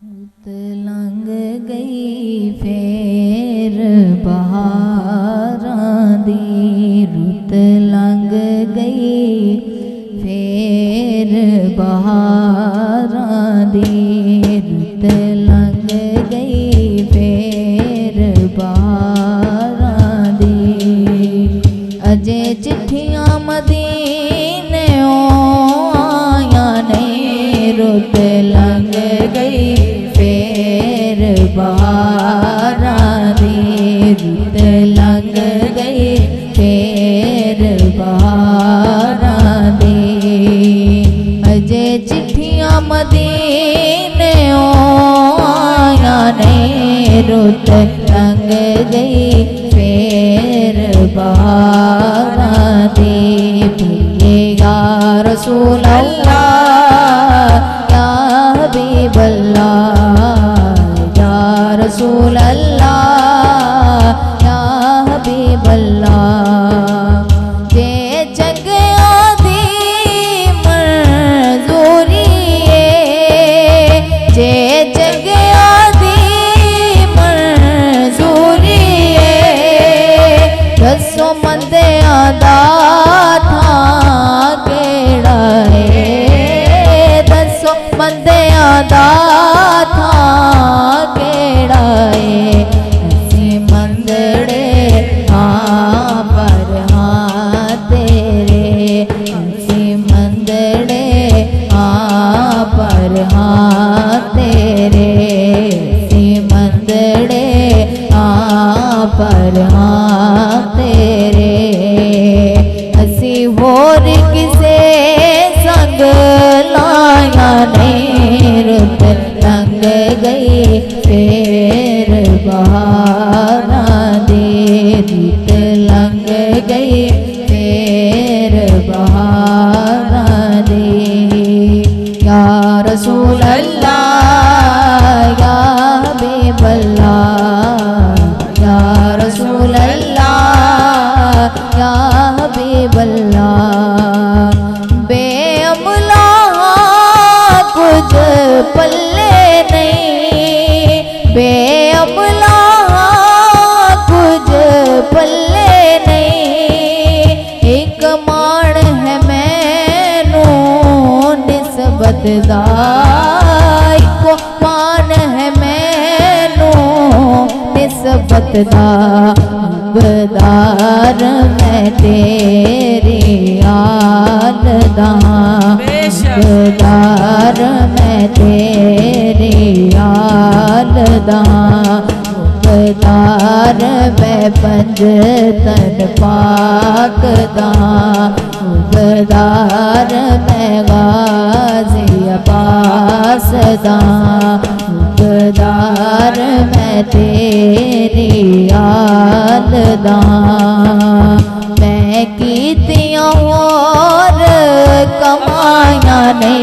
रुत लंघ गई फेर बहारां दी, रुत लंघ गई फेर बहारां दी, रुत लंघ गई फेर बहारां दी। अजे चिट्ठियां मदीने आया नहीं, रुत लंघ गई फेर बहारां दी, रुत लंघ गई फेर बहारां दी। अजे चिट्ठियां मदीने आया नहीं, रुत लंघ गई फेर बहारां दी। या रसूल अल्लाह या हबीब अल्लाह, या रसूल अल्लाह या हबीब अल्लाह। जे जगया दी मंजूरी है, जे जगया दी मंजूरी है, दसो मंदिया दा था केड़ा है, दसो मंदिया दा था केड़ा है। असी मंदड़े हाँ पर हाँ तेरे, असी मंदड़े हाँ पर हाँ तेरे, असी मंदड़े हाँ पर हाँ तेरे। असी होर किसे संग लाया नहीं, रुत लंघ गई फेर बहारां दी, रुत लंघ गई फेर बहारां दी। या रसूल अल्लाह या हबीब अल्लाह, या रसूल अल्लाह या हबीब अल्लाह। बेअमला कुछ पल्ले नहीं, बेअमला कुछ पल्ले नहीं, एक मान है मैनू निस्बत दा, इको मान है मैनू निस्बत दा। बदार मैं तेरी आल दा, बदार मैं तेरी आल दा, बदार मैं पंजतन पाक दा, बदार मैं गाजी अब्बास दा, बदार मैं तेरी आल दा। मैं कीतियां और कमाया ने,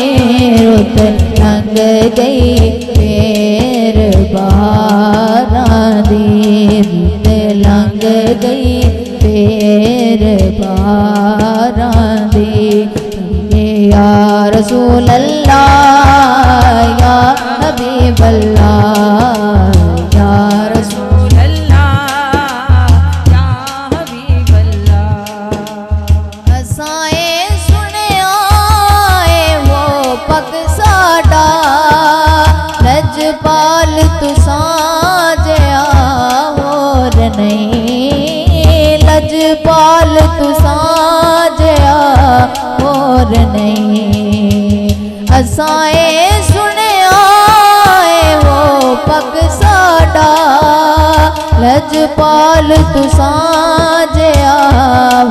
रुत लंघ गई फेर बहारां दी, रुत लंघ गई फेर बहारां दी। या रसूल अल्लाह या हबीब अल्लाह, या रसूल अल्लाह या हबीब अल्लाह। असाए सुनिया वो पग साडा, लजपाल तुसां जिहा होर नहीं, लजपाल तुसां जिहा होर नहीं। असाए सुनिया वो पग साडा, लजपाल तुसां जिहा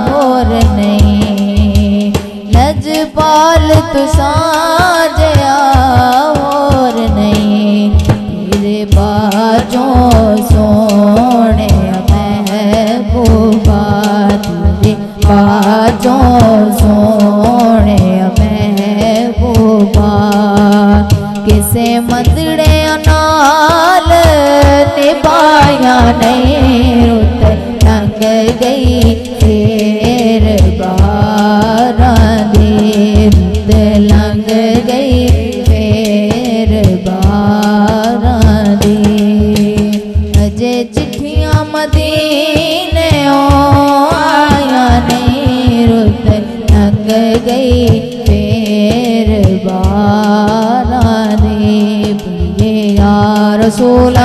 होर नहीं, लजपाल तुसां जिहा होर नहीं। तेरे बाजों सोने महबूबा, तेरे बाजों सोने महबूबा, किसे मंदड़े नाल निभाया नहीं, रुत लंघ गई फेर बहारां दी, रुत लंघ गई फेर बहारां रसूल